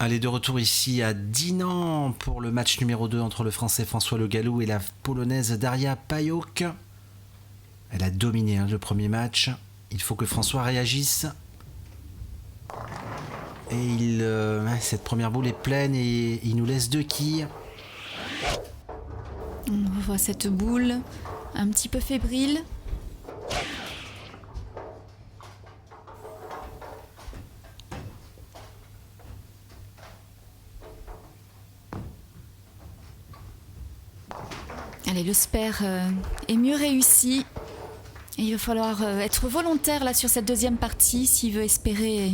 Allez, de retour ici à Dinan pour le match numéro 2 entre le Français François Le Gallou et la Polonaise Daria Pajok. Elle a dominé le premier match. Il faut que François réagisse. Et cette première boule est pleine et il nous laisse 2 quilles. On voit cette boule un petit peu fébrile. Allez, le spare est mieux réussi. Et il va falloir être volontaire là sur cette deuxième partie s'il veut espérer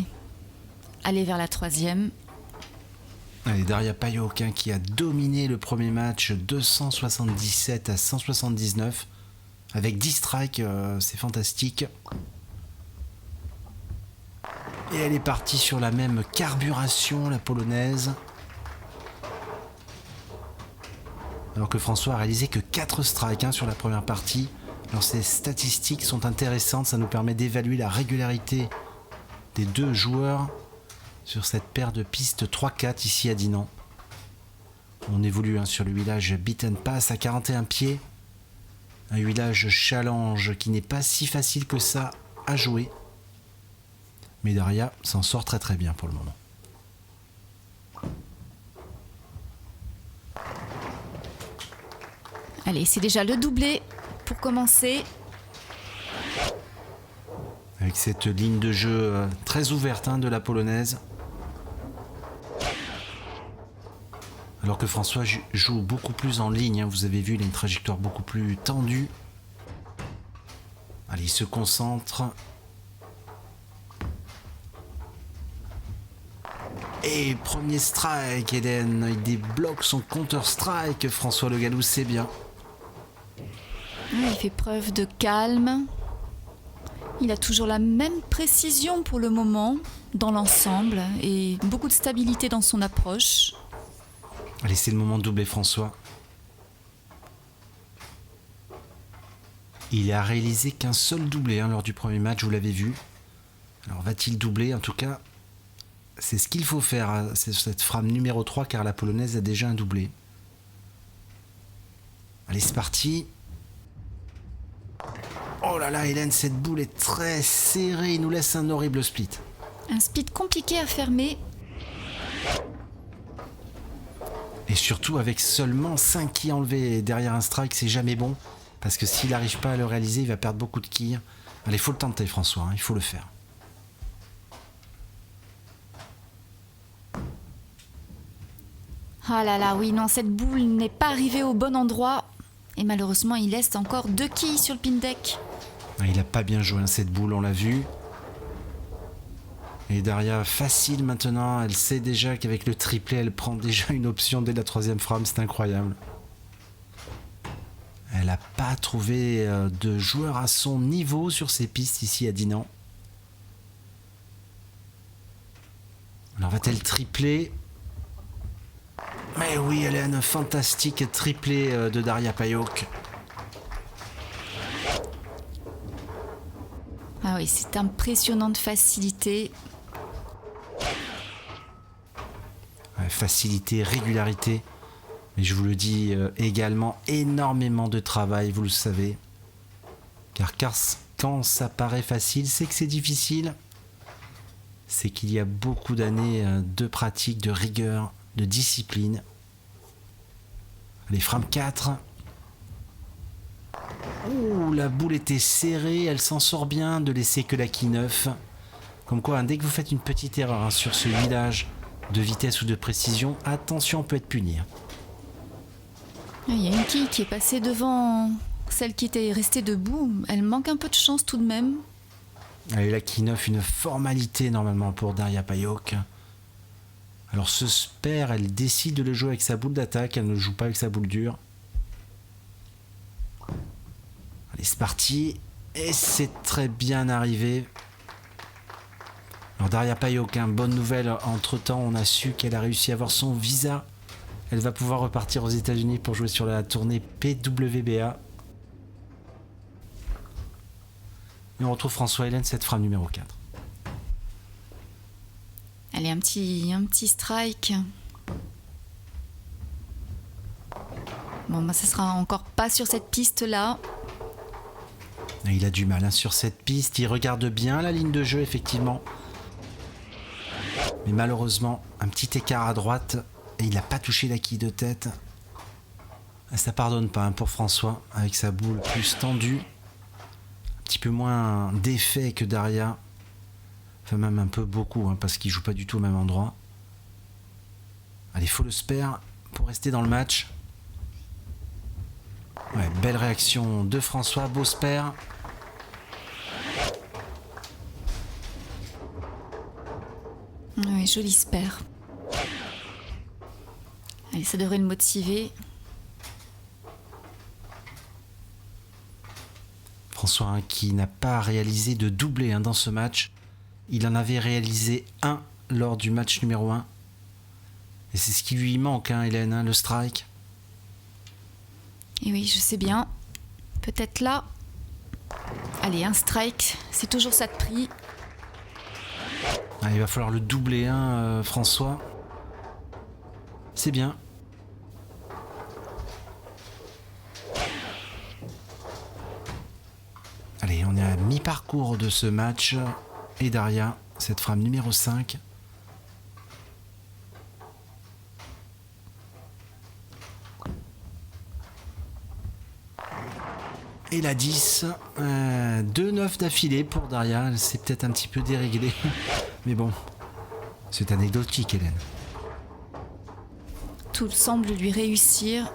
aller vers la troisième. Allez, Daria Pajok qui a dominé le premier match 277 à 179 avec 10 strikes, c'est fantastique. Et elle est partie sur la même carburation, la polonaise. Alors que François a réalisé que 4 strikes sur la première partie. Alors ces statistiques sont intéressantes, ça nous permet d'évaluer la régularité des 2 joueurs sur cette paire de pistes 3-4 ici à Dinan. On évolue sur le village Beat and Pass à 41 pieds. Un village challenge qui n'est pas si facile que ça à jouer. Mais Daria s'en sort très très bien pour le moment. Allez, c'est déjà le doublé pour commencer. Avec cette ligne de jeu très ouverte de la polonaise. Alors que François joue beaucoup plus en ligne. Vous avez vu, il a une trajectoire beaucoup plus tendue. Allez, il se concentre. Et premier strike, Eden. Il débloque son counter-strike. François Le Gallou, c'est bien. Il fait preuve de calme. Il a toujours la même précision pour le moment dans l'ensemble et beaucoup de stabilité dans son approche. Allez, c'est le moment de doubler François. Il a réalisé qu'un seul doublé lors du premier match, vous l'avez vu. Alors va-t-il doubler? En tout cas, c'est ce qu'il faut faire. C'est cette frame numéro 3 car la polonaise a déjà un doublé. Allez, c'est parti. Oh là là, Hélène, cette boule est très serrée. Il nous laisse un horrible split. Un split compliqué à fermer. Et surtout avec seulement 5 quilles enlevées derrière un strike, c'est jamais bon. Parce que s'il n'arrive pas à le réaliser, il va perdre beaucoup de quilles. Allez, il faut le tenter François, il faut le faire. Ah là là, oui, non, cette boule n'est pas arrivée au bon endroit. Et malheureusement, il laisse encore 2 quilles sur le pin deck. Il n'a pas bien joué cette boule, on l'a vu. Et Daria, facile maintenant, elle sait déjà qu'avec le triplé, elle prend déjà une option dès la 3e frame, c'est incroyable. Elle n'a pas trouvé de joueur à son niveau sur ces pistes ici à Dinan. Alors va-t-elle tripler? Mais oui, elle a un fantastique triplé de Daria Pajok. Ah oui, c'est impressionnante facilité. Facilité, régularité. Mais je vous le dis également, énormément de travail, vous le savez. Car quand ça paraît facile, c'est que c'est difficile. C'est qu'il y a beaucoup d'années de pratique, de rigueur, de discipline. Allez, frame 4. Ouh, la boule était serrée, elle s'en sort bien de laisser que la quille 9. Comme quoi, dès que vous faites une petite erreur sur ce village de vitesse ou de précision, attention, on peut être puni. Il y a une quille qui est passée devant celle qui était restée debout. Elle manque un peu de chance tout de même. Allez, la quille 9, une formalité normalement pour Daria Pajok. Alors ce spare, elle décide de le jouer avec sa boule d'attaque, elle ne le joue pas avec sa boule dure. Allez, c'est parti. Et c'est très bien arrivé. Alors Daria Pajok, bonne nouvelle, entre-temps on a su qu'elle a réussi à avoir son visa. Elle va pouvoir repartir aux États-Unis pour jouer sur la tournée PWBA. Et on retrouve François Hélène, cette frame numéro 4. Allez, un petit strike. Bon, bah, ça sera encore pas sur cette piste-là. Il a du mal hein, sur cette piste. Il regarde bien la ligne de jeu, effectivement. Mais malheureusement, un petit écart à droite et il n'a pas touché la quille de tête. Ça pardonne pas hein, pour François, avec sa boule plus tendue. Un petit peu moins d'effet que Daria. Enfin, même un peu beaucoup, hein, parce qu'il joue pas du tout au même endroit. Allez, faut le spare pour rester dans le match. Ouais, belle réaction de François, beau spare. Oui, joli spare. Allez, ça devrait le motiver. François hein, qui n'a pas réalisé de doublé hein, dans ce match. Il en avait réalisé un lors du match numéro 1. Et c'est ce qui lui manque, hein, Hélène, hein, le strike. Et oui, je sais bien. Peut-être là. Allez, un strike, c'est toujours ça de prix. Ah, il va falloir le doubler, hein, François. C'est bien. Allez, on est à mi-parcours de ce match. Et Daria, cette frame numéro 5. Et la 10. 2-9 d'affilée pour Daria. C'est peut-être un petit peu déréglé. Mais bon, c'est anecdotique, Hélène. Tout semble lui réussir.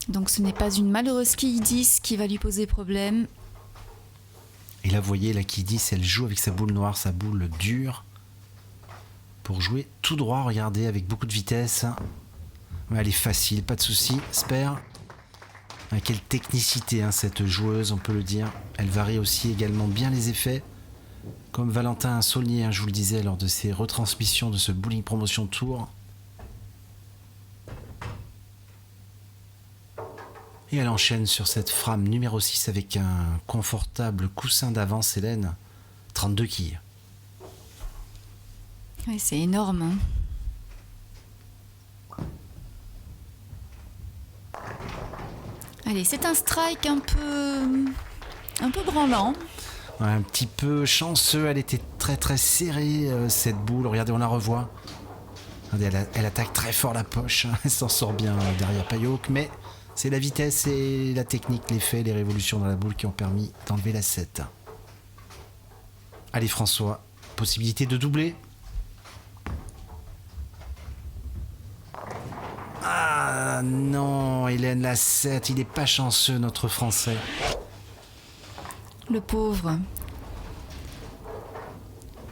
Donc ce n'est pas une malheureuse quille 10 qui va lui poser problème. Et là, vous voyez, la quille 10, elle joue avec sa boule noire, sa boule dure. Pour jouer tout droit, regardez, avec beaucoup de vitesse. Ouais, elle est facile, pas de souci. Spare. Quelle technicité, hein, cette joueuse, on peut le dire. Elle varie aussi également bien les effets. Comme Valentin Saulnier, hein, je vous le disais, lors de ses retransmissions de ce Bowling Promotion Tour. Et elle enchaîne sur cette frame numéro 6 avec un confortable coussin d'avance, Hélène. 32 quilles. Oui, c'est énorme. Hein. Allez, c'est un strike un peu branlant. Ouais, un petit peu chanceux, elle était très très serrée, cette boule. Regardez, on la revoit. Regardez, elle attaque très fort la poche. Elle s'en sort bien derrière Payok, mais c'est la vitesse et la technique, l'effet, les révolutions dans la boule qui ont permis d'enlever la 7. Allez François, possibilité de doubler. Ah non, Hélène, la 7, il est pas chanceux notre Français. Le pauvre.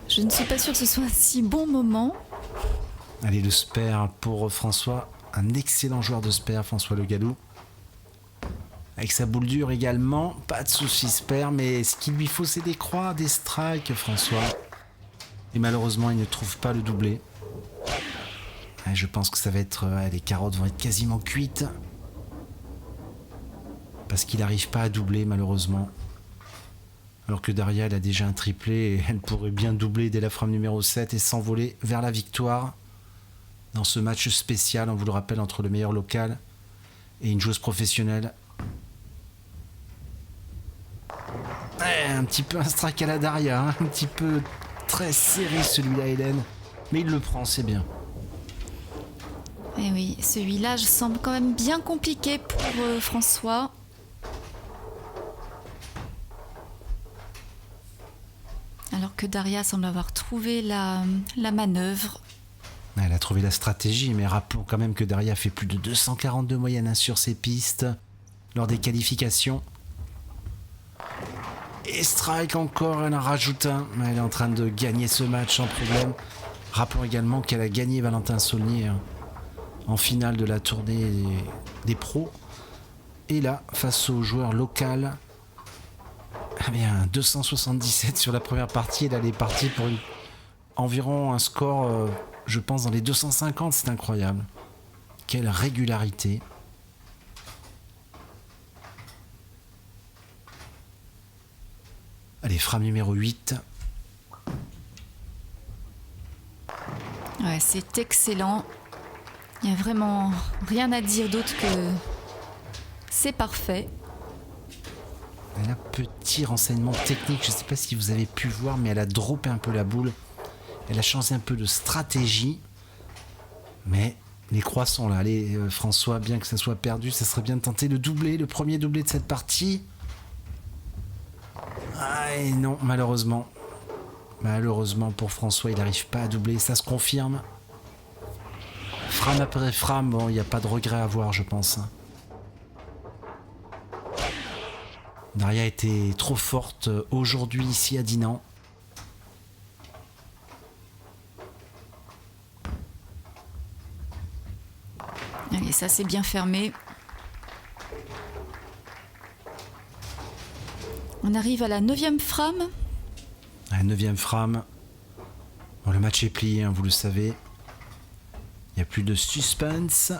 Je ne suis pas sûre que ce soit un si bon moment. Allez, le spare pour François. Un excellent joueur de spare, François Le Gallou. Avec sa boule dure également. Pas de soucis spare, mais ce qu'il lui faut, c'est des croix, des strikes, François. Et malheureusement, il ne trouve pas le doublé. Je pense que ça va être... les carottes vont être quasiment cuites. Parce qu'il n'arrive pas à doubler, malheureusement. Alors que Daria, elle a déjà un triplé et elle pourrait bien doubler dès la frame numéro 7 et s'envoler vers la victoire dans ce match spécial, on vous le rappelle, entre le meilleur local et une joueuse professionnelle. Ouais, un petit peu un strike à la Daria, hein, un petit peu très serré celui-là, Hélène. Mais il le prend, c'est bien. Eh oui, celui-là, je semble quand même bien compliqué pour François. Alors que Daria semble avoir trouvé la manœuvre. Elle a trouvé la stratégie, mais rappelons quand même que Daria fait plus de 242 moyenne sur ses pistes lors des qualifications. Et strike encore, elle en rajoute un. Elle est en train de gagner ce match sans problème. Rappelons également qu'elle a gagné Valentin Saulnier en finale de la tournée des pros. Et là, face au joueur local, eh bien, 277 sur la première partie. Elle est partie pour environ un score, je pense, dans les 250. C'est incroyable. Quelle régularité. Allez, frame numéro 8. Ouais, c'est excellent. Il n'y a vraiment rien à dire d'autre que c'est parfait. Et là, petit renseignement technique, je ne sais pas si vous avez pu voir, mais elle a droppé un peu la boule. Elle a changé un peu de stratégie. Mais les croix sont là. Allez, François, bien que ça soit perdu, ça serait bien de tenter le doublé, le premier doublé de cette partie. Ah, et non, malheureusement. Malheureusement pour François, il n'arrive pas à doubler, ça se confirme. Frame après frame, bon, il n'y a pas de regret à avoir, je pense. Daria était trop forte aujourd'hui ici à Dinan. Allez, ça c'est bien fermé. On arrive à la 9e frame. La 9e frame. Bon, le match est plié, hein, vous le savez. Il n'y a plus de suspense.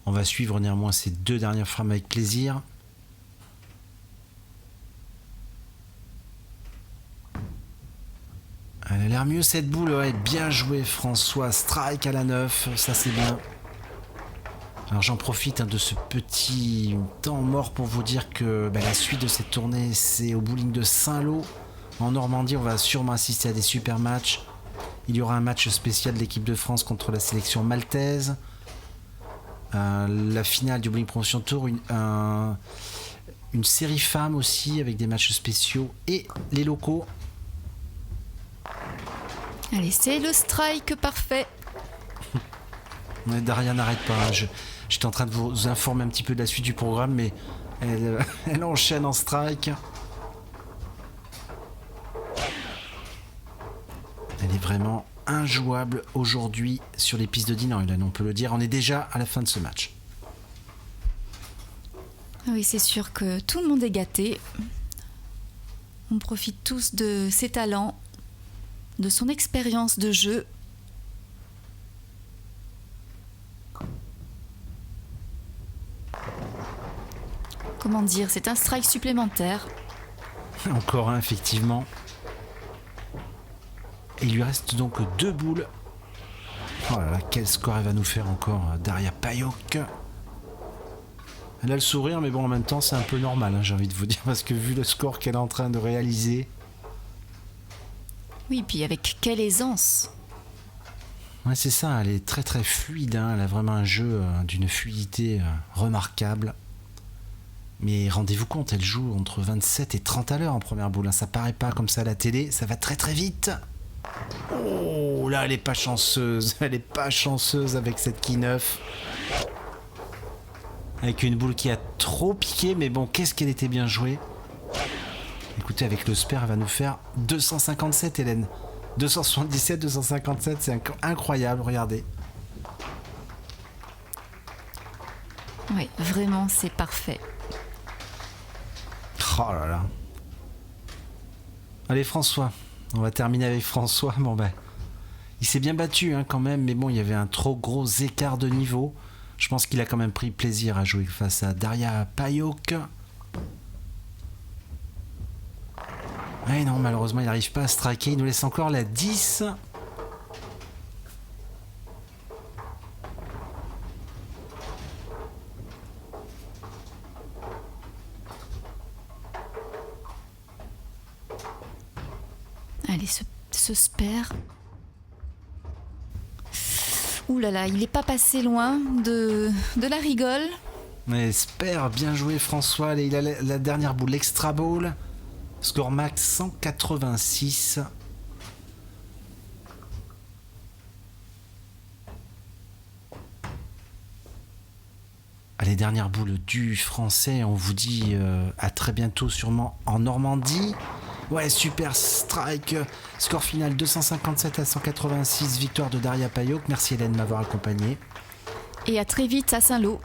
On va suivre néanmoins ces 2 dernières frames avec plaisir. Elle a l'air mieux cette boule, ouais, bien joué François, strike à la 9, ça c'est bien. Alors j'en profite de ce petit temps mort pour vous dire que la suite de cette tournée c'est au bowling de Saint-Lô en Normandie. On va sûrement assister à des super matchs. Il y aura un match spécial de l'équipe de France contre la sélection maltaise. La finale du Bowling Promotion Tour, une série femmes aussi avec des matchs spéciaux et les locaux. Allez, c'est le strike parfait. Daria n'arrête pas. J'étais en train de vous informer un petit peu de la suite du programme, mais elle enchaîne en strike. Elle est vraiment injouable aujourd'hui sur les pistes de Dinan, Hélène, on peut le dire. On est déjà à la fin de ce match. Oui, c'est sûr que tout le monde est gâté. On profite tous de ses talents, de son expérience de jeu. Comment dire, c'est un strike supplémentaire. Encore un, effectivement. Et il lui reste donc 2 boules. Oh là là, quel score elle va nous faire encore, Daria Payok. Elle a le sourire, mais bon, en même temps, c'est un peu normal, hein, j'ai envie de vous dire, parce que vu le score qu'elle est en train de réaliser. Oui, puis avec quelle aisance. Ouais, c'est ça, elle est très très fluide, hein, elle a vraiment un jeu d'une fluidité remarquable. Mais rendez-vous compte, elle joue entre 27 et 30 à l'heure en première boule, hein, ça paraît pas comme ça à la télé, ça va très très vite. Oh là, elle est pas chanceuse avec cette qui 9. Avec une boule qui a trop piqué, mais bon, qu'est-ce qu'elle était bien jouée. Écoutez, avec le spare, elle va nous faire 257, Hélène. 277, 257, c'est incroyable, regardez. Oui, vraiment, c'est parfait. Oh là là. Allez, François. On va terminer avec François. Bon, il s'est bien battu hein, quand même, mais bon, il y avait un trop gros écart de niveau. Je pense qu'il a quand même pris plaisir à jouer face à Daria Payok. Ouais, non, malheureusement, il n'arrive pas à striker. Il nous laisse encore la 10. Allez, ce spare. Ouh là là, il n'est pas passé loin de la rigole. Mais spare, bien joué François. Allez, il a la dernière boule, l'extra ball. Score max 186. Allez, dernière boule du français. On vous dit à très bientôt sûrement en Normandie. Ouais, super strike. Score final 257 à 186. Victoire de Daria Payok. Merci Hélène de m'avoir accompagné. Et à très vite à Saint-Lô.